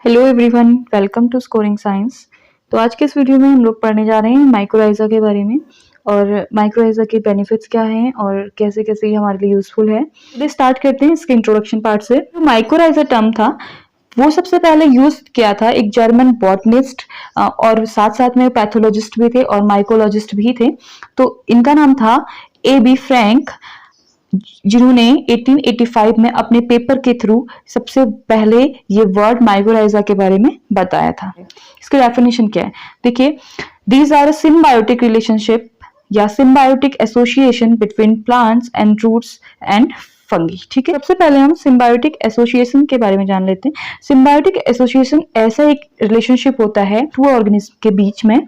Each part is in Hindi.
Hello everyone, welcome to scoring science. तो आज के इस वीडियो में हम लोग पढ़ने जा रहे हैं माइक्रोराइजा के बारे में और माइक्रोराइजा के बेनिफिट्स क्या हैं और कैसे कैसे ये हमारे लिए यूजफुल है। तो स्टार्ट करते हैं इसके इंट्रोडक्शन पार्ट से। जो माइक्रोराइजा टर्म था वो सबसे पहले यूज किया था एक जर्मन बॉटनिस्ट और साथ साथ में पैथोलॉजिस्ट भी थे और माइकोलॉजिस्ट भी थे। तो इनका नाम था A.B. फ्रैंक, जिन्होंने 1885 में अपने पेपर के थ्रू सबसे पहले ये वर्ड माइक्रोराइजा के बारे में बताया था। इसकी डेफिनेशन क्या है देखिए, these are a symbiotic relationship या symbiotic association between plants and roots and fungi. ठीक है, सबसे पहले हम सिम्बायोटिक एसोसिएशन के बारे में जान लेते हैं। सिम्बायोटिक एसोसिएशन ऐसा एक रिलेशनशिप होता है टू ऑर्गेनिज्म के बीच में,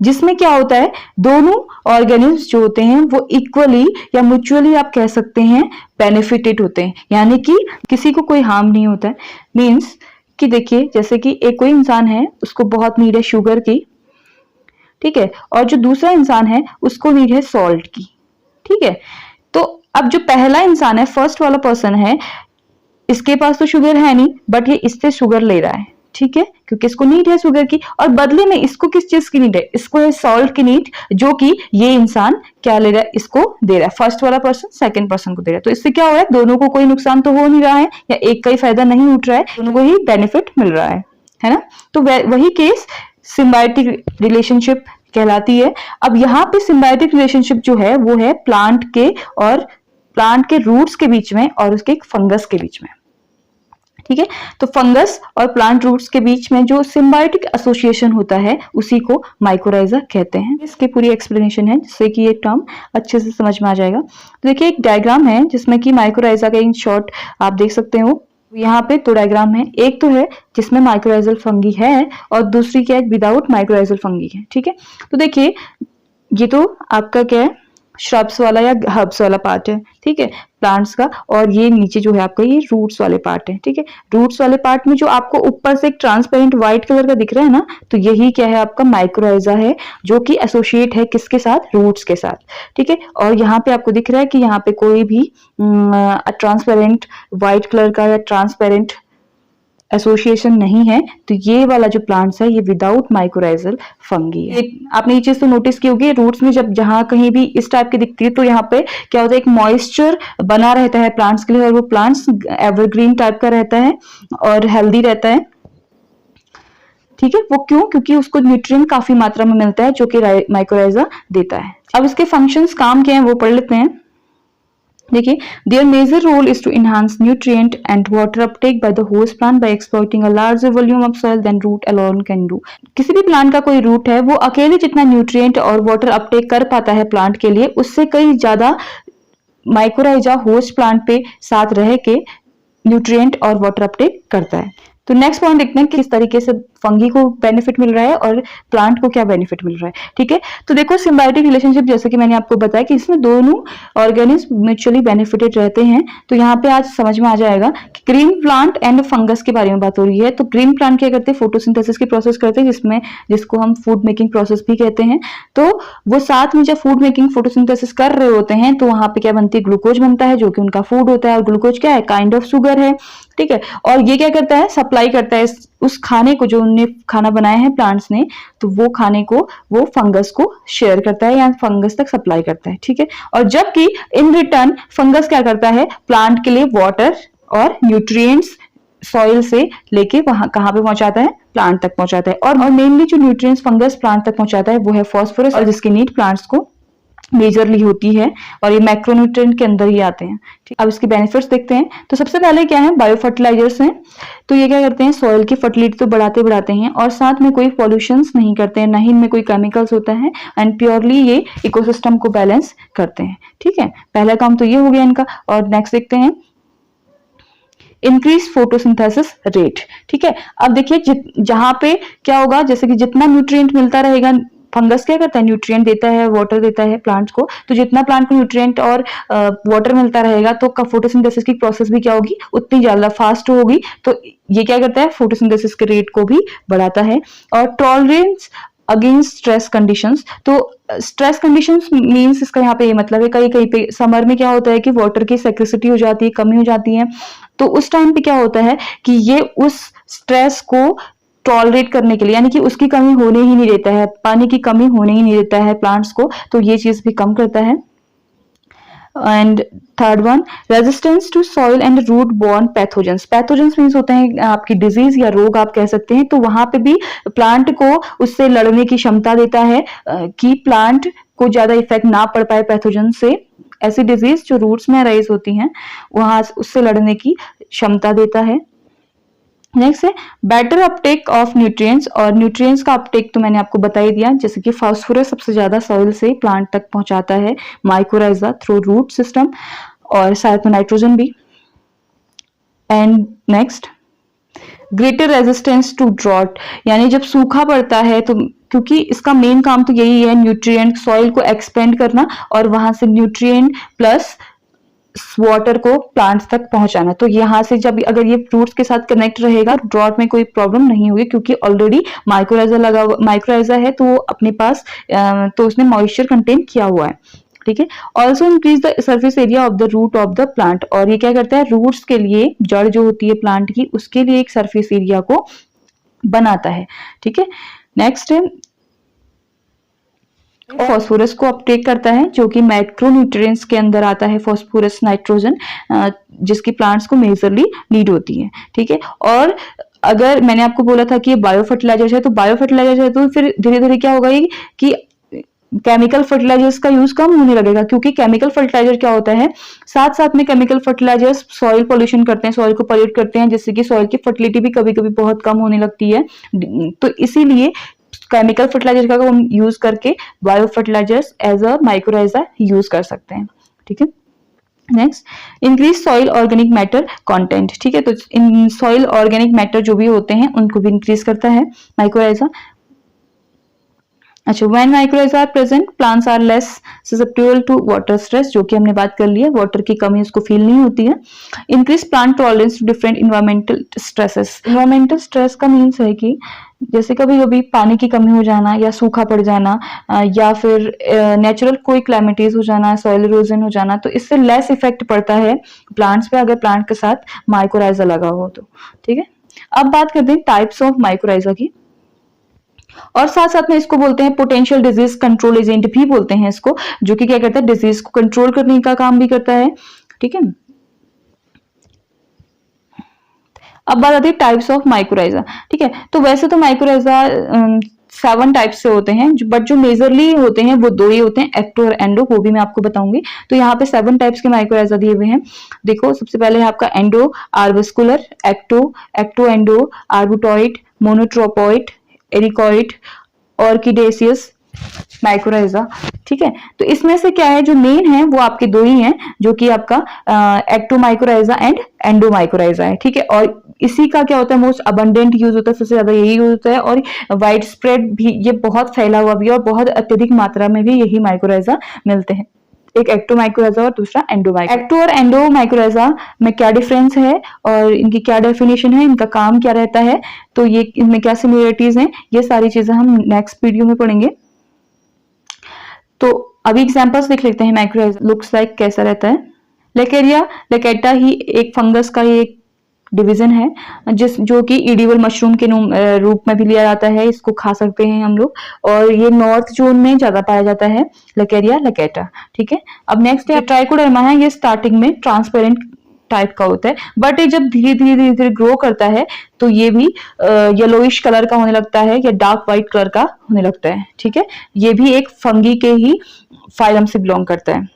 जिसमें क्या होता है दोनों ऑर्गेनिज्म जो होते हैं वो इक्वली या म्यूचुअली आप कह सकते हैं बेनिफिटेड होते हैं, यानी कि किसी को कोई हार्म नहीं होता है। मींस कि देखिए, जैसे कि एक कोई इंसान है उसको बहुत नीड है शुगर की, ठीक है, और जो दूसरा इंसान है उसको नीड है सॉल्ट की। ठीक है, तो अब जो पहला इंसान है, फर्स्ट वाला पर्सन है, इसके पास तो शुगर है नहीं बट ये इससे शुगर ले रहा है। ठीक है, क्योंकि इसको नीड है शुगर की और बदले में इसको किस चीज की नीड है, इसको है सॉल्ट की नीड, जो कि ये इंसान क्या ले रहा है, इसको दे रहा है। फर्स्ट वाला पर्सन सेकंड पर्सन को दे रहा है। तो इससे क्या हो रहा है, दोनों को कोई नुकसान तो हो नहीं रहा है या एक का ही फायदा नहीं उठ रहा है, दोनों को ही बेनिफिट मिल रहा है ना। तो वही केस सिम्बायोटिक रिलेशनशिप कहलाती है। अब यहाँ पे सिम्बायोटिक रिलेशनशिप जो है वो है प्लांट के और प्लांट के रूट्स के बीच में और उसके एक फंगस के बीच में। ठीक है, तो फंगस और प्लांट रूट्स के बीच में जो सिम्बायोटिक एसोसिएशन होता है उसी को माइक्रोराइजा कहते हैं। इसकी पूरी एक्सप्लेनेशन है जिससे कि ये टर्म अच्छे से समझ में आ जाएगा। तो देखिए, एक डायग्राम है जिसमें कि माइक्रोराइजा का इन शॉर्ट आप देख सकते हो। यहाँ पे दो डायग्राम है, एक तो है जिसमें माइक्रोराइजल फंगी है और दूसरी क्या है, विदाउट माइक्रोराइजल फंगी है। ठीक है, तो देखिए ये तो आपका क्या है, श्रब्स वाला या हर्ब्स वाला पार्ट है, ठीक है, प्लांट्स का, और ये नीचे जो है आपका ये रूट्स वाले पार्ट है। ठीक है, रूट्स वाले पार्ट में जो आपको ऊपर से एक ट्रांसपेरेंट व्हाइट कलर का दिख रहा है ना, तो यही क्या है, आपका माइक्रोराइजा है, जो कि एसोसिएट है किसके साथ, रूट्स के साथ। ठीक है, और यहाँ पे आपको दिख रहा है कि यहाँ पे कोई भी ट्रांसपेरेंट व्हाइट कलर का या ट्रांसपेरेंट एसोसिएशन नहीं है। तो ये वाला जो प्लांट्स है ये विदाउट माइक्रोराइजल फंगी है। आपने ये चीज तो नोटिस की होगी, रूट्स में जब जहां कहीं भी इस टाइप की दिखती है तो यहाँ पे क्या होता है, एक मॉइस्चर बना रहता है प्लांट्स के लिए और वो प्लांट्स एवरग्रीन टाइप का रहता है और हेल्दी रहता है। ठीक है, वो क्यों, क्योंकि उसको न्यूट्रिएंट काफी मात्रा में मिलता है जो कि माइक्रोराइजा देता है। अब इसके फंक्शंस काम क्या है वो पढ़ लेते हैं। देखिए, their major role is to enhance nutrient and water uptake by the host plant by exploiting a larger volume of soil than root alone can do। किसी भी प्लांट का कोई रूट है वो अकेले जितना न्यूट्रिएंट और वाटर अपटेक कर पाता है प्लांट के लिए, उससे कई ज्यादा माइक्रोराइजा होस्ट प्लांट पे साथ रह के न्यूट्रिएंट और वाटर अपटेक करता है। तो नेक्स्ट पॉइंट देखते हैं किस तरीके से फंगी को बेनिफिट मिल रहा है और प्लांट को क्या बेनिफिट मिल रहा है। ठीक है, तो देखो सिम्बायोटिक रिलेशनशिप जैसे कि मैंने आपको बताया कि इसमें दोनों ऑर्गेनिज्म म्यूचुअली बेनिफिटेड रहते हैं। तो यहाँ पे आज समझ में आ जाएगा कि ग्रीन प्लांट एंड फंगस के बारे में बात हो रही है। तो ग्रीन प्लांट क्या करते हैं, फोटोसिंथेसिस की प्रोसेस करते हैं, जिसको हम फूड मेकिंग प्रोसेस भी कहते हैं। तो वो साथ में जब फूड मेकिंग फोटोसिंथेसिस कर रहे होते हैं तो वहां पे क्या बनती है, ग्लूकोज बनता है जो कि उनका फूड होता है, और ग्लूकोज क्या है, काइंड ऑफ शुगर है। ठीक है, और ये क्या करता है, सप्लाई करता है उस खाने को जो उन्होंने खाना बनाया है प्लांट्स ने, तो वो खाने को वो फंगस को शेयर करता है या फंगस तक सप्लाई करता है। ठीक है, और जबकि इन रिटर्न फंगस क्या करता है, प्लांट के लिए वाटर और न्यूट्रिएंट्स सॉइल से लेके वहां कहां पे पहुंचाता है, प्लांट तक पहुंचाता है। और मेनली जो न्यूट्रिएंट्स फंगस प्लांट तक पहुंचाता है वो है फॉस्फोरस, और जिसकी नीड प्लांट्स को मेजरली होती है, और ये मैक्रोन्यूट्रिएंट के अंदर ही आते हैं। अब इसके बेनिफिट्स देखते हैं। तो सबसे पहले क्या है, बायो फर्टिलाइजर्स हैं। तो ये क्या करते हैं, सॉइल की फर्टिलिटी तो बढ़ाते हैं और साथ में कोई पॉल्यूशंस नहीं करते हैं, ना ही इनमें कोई केमिकल्स होता है, एंड प्योरली ये इकोसिस्टम को बैलेंस करते हैं। ठीक है, पहला काम तो ये हो गया इनका। और नेक्स्ट देखते हैं, इंक्रीज फोटोसिंथेसिस रेट। ठीक है, अब देखिए जहां पे क्या होगा, जैसे कि जितना न्यूट्रिएंट मिलता रहेगा, फंगस क्या करता है, न्यूट्रिएंट देता है, वाटर देता है प्लांट्स को, तो जितना प्लांट को न्यूट्रिएंट और वाटर मिलता रहेगा तो फोटोसिंथेसिस की प्रोसेस भी क्या होगी, उतनी ज्यादा फास्ट होगी। तो ये क्या करता है, फोटोसिंथेसिस के रेट को भी बढ़ाता है। और टॉलरेंस अगेंस्ट स्ट्रेस कंडीशंस। तो स्ट्रेस कंडीशंस मींस इसका यहाँ पे ये मतलब है, कहीं कहीं पे समर में क्या होता है कि वाटर की सेक्रेसिटी हो जाती है, कमी हो जाती है। तो उस टाइम पे क्या होता है कि ये उस स्ट्रेस को टॉलरेट करने के लिए, यानी कि उसकी कमी होने ही नहीं देता है, पानी की कमी होने ही नहीं देता है प्लांट्स को, तो ये चीज भी कम करता है। And third one, resistance to soil and root borne pathogens. Pathogens means होते हैं आपकी डिजीज या रोग आप कह सकते हैं। तो वहां पे भी प्लांट को उससे लड़ने की क्षमता देता है कि प्लांट को ज्यादा इफेक्ट ना पड़ पाए पैथोजन से। ऐसी डिजीज जो रूट्स में अराइज होती हैं वहां उससे लड़ने की क्षमता देता है। नेक्स्ट है बेटर अपटेक ऑफ न्यूट्रिएंट्स। और न्यूट्रिएंट्स का अपटेक तो मैंने आपको बता ही दिया, जैसे कि फास्फोरस सबसे ज्यादा सॉइल से प्लांट तक पहुंचाता है माइकोराइजा थ्रू रूट सिस्टम, और साथ में नाइट्रोजन भी। And next greater resistance to drought, यानी जब सूखा पड़ता है तो, क्योंकि इसका मेन काम तो यही है न्यूट्रिएंट सॉइल को एक्सपेंड करना और वहां से न्यूट्रिएंट प्लस वाटर को प्लांट्स तक पहुंचाना। तो यहाँ से जब अगर ये फ्रूट्स के साथ कनेक्ट रहेगा ड्रॉट में कोई प्रॉब्लम नहीं होगी, क्योंकि ऑलरेडी माइक्रोराइजा है तो अपने पास तो उसने मॉइस्चर कंटेन किया हुआ है। ठीक है। Also increase the surface area of the root of the plant. और ये क्या करता है, रूट्स के लिए, जड़ जो होती है प्लांट की, उसके लिए एक सर्फेस एरिया को बनाता है। ठीक है। नेक्स्ट है फॉस्फोरस को अपटेक करता है, जो कि मैक्रोन्यूट्रिएंट्स के अंदर आता है फॉस्फोरस, नाइट्रोजन, जिसकी प्लांट्स को मेजरली नीड होती है। ठीक है। और अगर मैंने आपको बोला था कि ये बायो फर्टिलाइजर है, तो बायो फर्टिलाइजर है तो फिर धीरे धीरे क्या होगा ये कि केमिकल फर्टिलाइजर्स का यूज कम होने लगेगा, क्योंकि केमिकल फर्टिलाइजर क्या होता है, साथ साथ में केमिकल फर्टिलाइजर्स सॉइल पोल्यूशन करते हैं, सॉइल को पोल्यूट करते हैं, जिससे कि सॉइल की फर्टिलिटी भी कभी कभी बहुत कम होने लगती है। तो इसीलिए केमिकल फर्टिलाइजर का हम यूज करके bio fertilizers as a mycorrhiza use कर सकते हैं। ठीक है। Next increase soil organic matter content. ठीक है। तो इन सॉइल ऑर्गेनिक मैटर जो भी होते हैं उनको भी इंक्रीज करता है माइक्रोराइजा। अच्छा, when mycorrhiza are present plants are less susceptible to water stress, जो कि हमने बात कर ली है, वाटर की कमी उसको फील नहीं होती है। Increase plant tolerance to different environmental stresses. Environmental stress का मीन्स है कि जैसे कभी कभी पानी की कमी हो जाना या सूखा पड़ जाना या फिर नेचुरल कोई क्लाइमेटीज हो जाना, सॉइल इरोजन हो जाना, तो इससे लेस इफेक्ट पड़ता है प्लांट्स पे अगर प्लांट के साथ माइक्रोराइजा लगा हो तो। ठीक है। अब बात करते हैं टाइप्स ऑफ माइक्रोराइजा की, और साथ साथ में इसको बोलते हैं पोटेंशियल डिजीज कंट्रोल एजेंट भी बोलते हैं इसको, जो कि क्या करता है, डिजीज को कंट्रोल करने का काम भी करता है। ठीक है। अब बात आती है टाइप्स ऑफ माइक्रोराइजा। ठीक है। तो वैसे तो माइक्रोराइजा 7 टाइप्स से होते हैं, बट जो मेजरली होते हैं वो 2 ही होते हैं, एक्टो और एंडो, वो भी मैं आपको बताऊंगी। तो यहाँ पे 7 टाइप्स के माइक्रोराइजा दिए हुए हैं। देखो, सबसे पहले है आपका एंडो आर्बस्कुलर, एक्टो एंडो, आर्बुटॉइड, मोनोट्रोपॉइड, एरिकॉइड, ऑर्किडेसियस माइक्रोराइजा। ठीक है। तो इसमें से क्या है, जो मेन है वो आपके 2 ही हैं, जो कि आपका ecto mycorrhiza and endo mycorrhiza है। ठीक है। और इसी का क्या होता है, मोस्ट अबंडेंट यूज होता है, सबसे ज्यादा यही यूज होता है, और वाइड स्प्रेड भी ये बहुत फैला हुआ भी है, और बहुत अत्यधिक मात्रा में भी यही माइक्रोराइजा मिलते हैं। एक एक्टो माइक्रोराइजा और दूसरा एंडो माइक्रोराइजा। एक्टो और एंडो माइक्रोराइजा में क्या डिफरेंस है और इनकी क्या डेफिनेशन है, इनका काम क्या रहता है, तो ये इनमें क्या सिमिलरिटीज हैं, ये सारी चीजें हम नेक्स्ट वीडियो में पढ़ेंगे। तो अभी एग्जांपल्स देख लेते हैं माइक्रोराइजा लुक्स लाइक कैसा रहता है। लेकेरिया लेकेटा ही एक फंगस का ही एक डिवीजन है, जो कि इडिबल मशरूम के रूप में भी लिया जाता है, इसको खा सकते हैं हम लोग, और ये नॉर्थ जोन में ज्यादा पाया जाता है, लेकेरिया लेकेटा। ठीक है। अब नेक्स्ट है ट्राइकोडर्मा है, ये स्टार्टिंग में ट्रांसपेरेंट टाइप का होता है, बट ये जब धीरे धीरे ग्रो करता है तो ये भी येलोइश कलर का होने लगता है या डार्क व्हाइट कलर का होने लगता है। ठीक है। ये भी एक फंगी के ही फाइलम से बिलोंग करता है।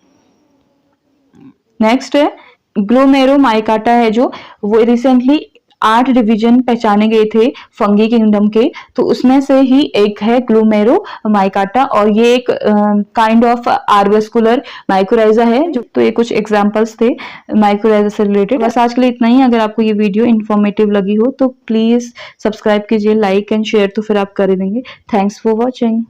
नेक्स्ट है ग्लोमेरोमाइकाटा है, जो वो रिसेंटली 8 डिवीजन पहचाने गए थे फंगी किंगडम के, तो उसमें से ही एक है ग्लोमेरोमाइकाटा, और ये एक काइंड ऑफ आर्बस्कुलर माइक्रोराइजा है। जो तो ये कुछ एग्जांपल्स थे माइक्रोराइजा से रिलेटेड। बस आज के लिए इतना ही। अगर आपको ये वीडियो इन्फॉर्मेटिव लगी हो तो प्लीज सब्सक्राइब कीजिए, लाइक एंड शेयर तो फिर आप कर ही देंगे। Thanks for watching.